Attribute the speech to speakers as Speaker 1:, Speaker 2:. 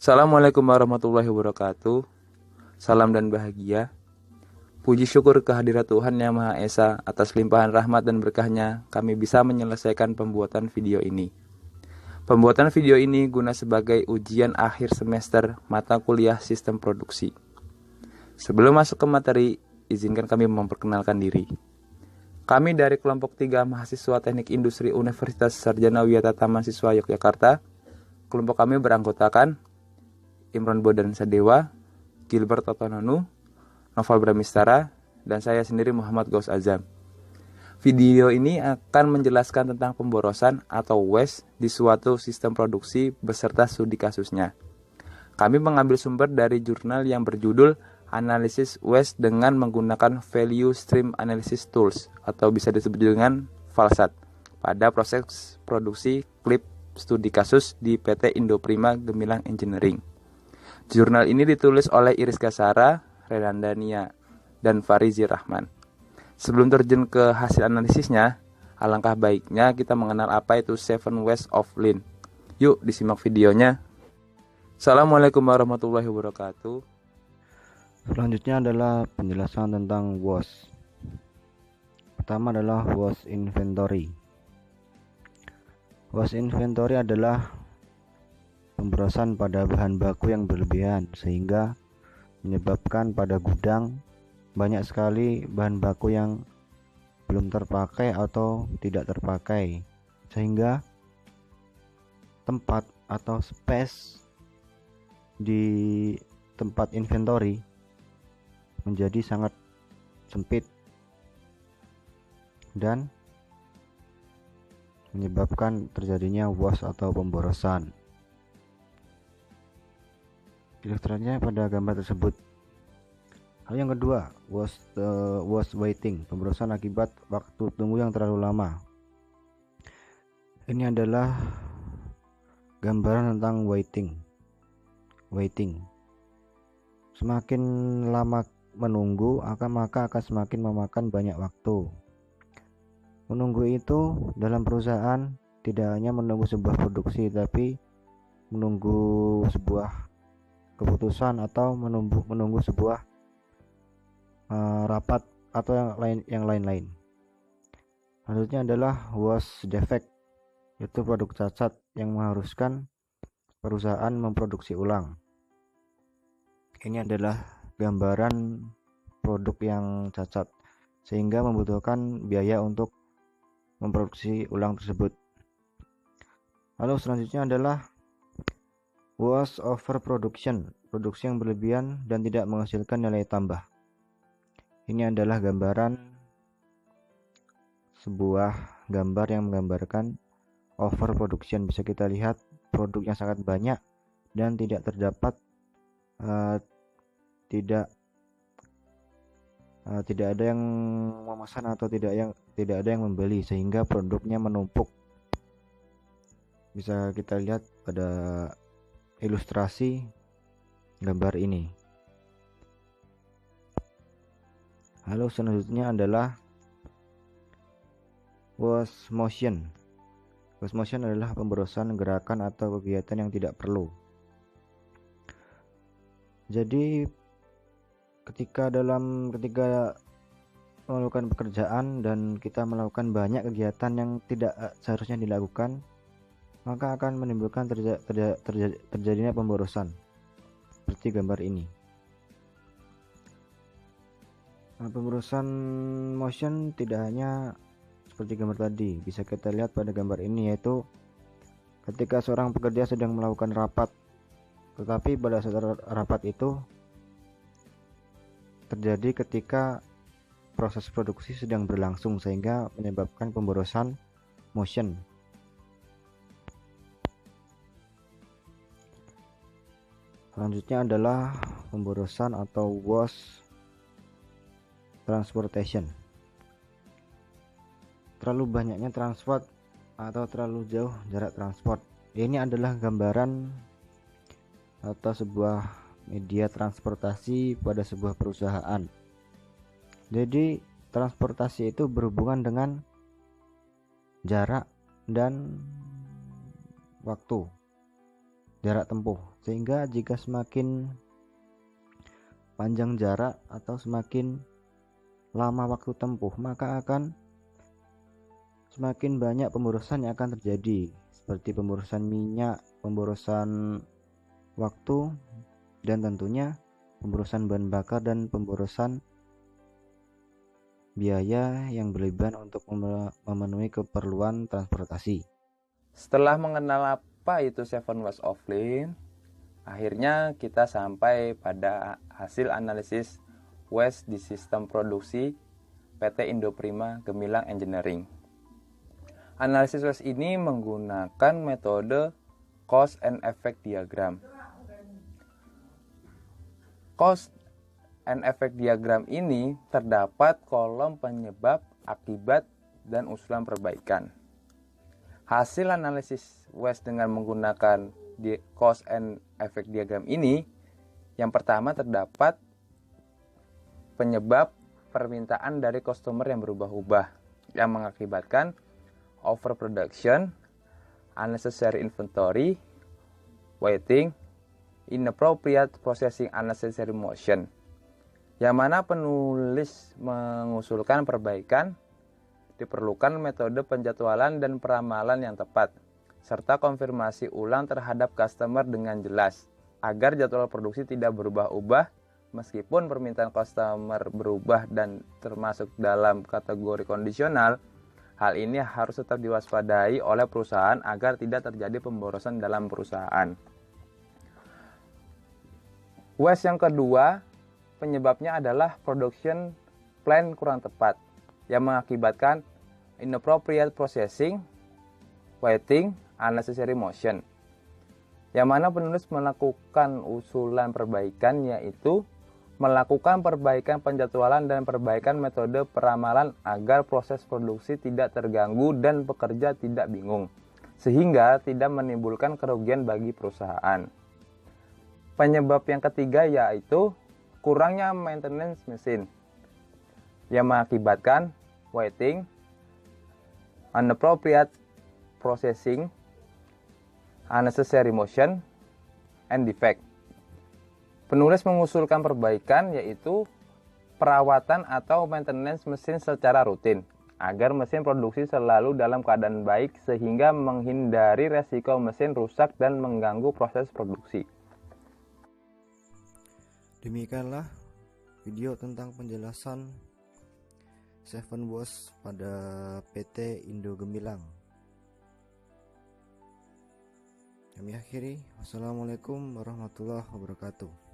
Speaker 1: Assalamualaikum warahmatullahi wabarakatuh. Salam dan bahagia. Puji syukur kehadirat Tuhan Yang Maha Esa atas limpahan rahmat dan berkahnya kami bisa menyelesaikan pembuatan video ini. Pembuatan video ini guna sebagai ujian akhir semester mata kuliah sistem produksi. Sebelum masuk ke materi, izinkan kami memperkenalkan diri. Kami dari kelompok 3 mahasiswa Teknik Industri Universitas Sarjana Wiyata Taman Siswa Yogyakarta. Kelompok kami beranggotakan Imron Bodan Sadewa, Gilbert Totononu, Noval Bramistara, dan saya sendiri Muhammad Gaus Azam. Video ini akan menjelaskan tentang pemborosan atau waste di suatu sistem produksi beserta studi kasusnya. Kami mengambil sumber dari jurnal yang berjudul Analysis Waste dengan menggunakan Value Stream Analysis Tools atau bisa disebut dengan VALSAT pada proses produksi klip studi kasus di PT Indoprima Gemilang Engineering. Jurnal ini ditulis oleh Iris Gasara, Redandania, dan Farizi Rahman. Sebelum terjun ke hasil analisisnya, alangkah baiknya kita mengenal apa itu Seven Ways of Lean. Yuk disimak videonya. Assalamualaikum warahmatullahi wabarakatuh.
Speaker 2: Selanjutnya adalah penjelasan tentang WOS. Pertama adalah WOS Inventory. WOS Inventory adalah pemborosan pada bahan baku yang berlebihan sehingga menyebabkan pada gudang banyak sekali bahan baku yang belum terpakai atau tidak terpakai, sehingga tempat atau space di tempat inventory menjadi sangat sempit dan menyebabkan terjadinya WOS atau pemborosan. Ilustrasinya pada gambar tersebut. Hal yang kedua, was waiting, pemborosan akibat waktu tunggu yang terlalu lama. Ini adalah gambaran tentang waiting. Semakin lama menunggu, maka akan semakin memakan banyak waktu. Menunggu itu dalam perusahaan tidak hanya menunggu sebuah produksi, tapi menunggu sebuah keputusan atau menunggu sebuah rapat atau yang lain-lain. Selanjutnya adalah was defect, yaitu produk cacat yang mengharuskan perusahaan memproduksi ulang. Ini adalah gambaran produk yang cacat sehingga membutuhkan biaya untuk memproduksi ulang tersebut. Lalu selanjutnya adalah was overproduction, produksi yang berlebihan dan tidak menghasilkan nilai tambah. Ini adalah sebuah gambar yang menggambarkan overproduction. Bisa kita lihat produk yang sangat banyak dan tidak terdapat tidak ada yang memesan atau tidak ada yang membeli sehingga produknya menumpuk. Bisa kita lihat pada ilustrasi gambar ini. Lalu selanjutnya adalah waste motion. Waste motion adalah pemborosan gerakan atau kegiatan yang tidak perlu. Jadi ketika melakukan pekerjaan dan kita melakukan banyak kegiatan yang tidak seharusnya dilakukan, maka akan menimbulkan terjadinya pemborosan seperti gambar ini. Pemborosan motion tidak hanya seperti gambar tadi, bisa kita lihat pada gambar ini, yaitu ketika seorang pekerja sedang melakukan rapat, tetapi pada saat rapat itu terjadi ketika proses produksi sedang berlangsung sehingga menyebabkan pemborosan motion. Selanjutnya adalah pemborosan atau waste transportation. Terlalu banyaknya transport atau terlalu jauh jarak transport. Ini adalah gambaran atau sebuah media transportasi pada sebuah perusahaan. Jadi transportasi itu berhubungan dengan jarak dan waktu. jarak tempuh, sehingga jika semakin panjang jarak atau semakin lama waktu tempuh, maka akan semakin banyak pemborosan yang akan terjadi, seperti pemborosan minyak, pemborosan waktu, dan tentunya pemborosan bahan bakar dan pemborosan biaya yang berlebihan untuk memenuhi keperluan transportasi.
Speaker 1: Setelah mengenal apa itu Seven Ways of Lean, akhirnya kita sampai pada hasil analisis waste di sistem produksi PT Indoprima Gemilang Engineering. Analisis waste ini menggunakan metode Cause and Effect Diagram. Cause and Effect Diagram ini terdapat kolom penyebab, akibat, dan usulan perbaikan. Hasil analisis waste dengan menggunakan Cause and Effect Diagram ini, yang pertama terdapat penyebab permintaan dari customer yang berubah-ubah, yang mengakibatkan overproduction, unnecessary inventory, waiting, inappropriate processing, unnecessary motion. Yang mana penulis mengusulkan perbaikan, diperlukan metode penjadwalan dan peramalan yang tepat, serta konfirmasi ulang terhadap customer dengan jelas, agar jadwal produksi tidak berubah-ubah meskipun permintaan customer berubah dan termasuk dalam kategori kondisional. Hal ini harus tetap diwaspadai oleh perusahaan agar tidak terjadi pemborosan dalam perusahaan. Waste yang kedua, penyebabnya adalah production plan kurang tepat, yang mengakibatkan inappropriate processing, waiting, unnecessary motion. Yang mana penulis melakukan usulan perbaikan, yaitu melakukan perbaikan penjadwalan dan perbaikan metode peramalan agar proses produksi tidak terganggu dan pekerja tidak bingung, sehingga tidak menimbulkan kerugian bagi perusahaan. Penyebab yang ketiga yaitu kurangnya maintenance mesin, yang mengakibatkan waiting, inappropriate processing, unnecessary motion, and defect. Penulis mengusulkan perbaikan yaitu perawatan atau maintenance mesin secara rutin, agar mesin produksi selalu dalam keadaan baik sehingga menghindari resiko mesin rusak dan mengganggu proses produksi.
Speaker 2: Demikianlah video tentang penjelasan Seven Ways pada PT Indo Gemilang. Kami akhiri. Wassalamualaikum warahmatullahi wabarakatuh.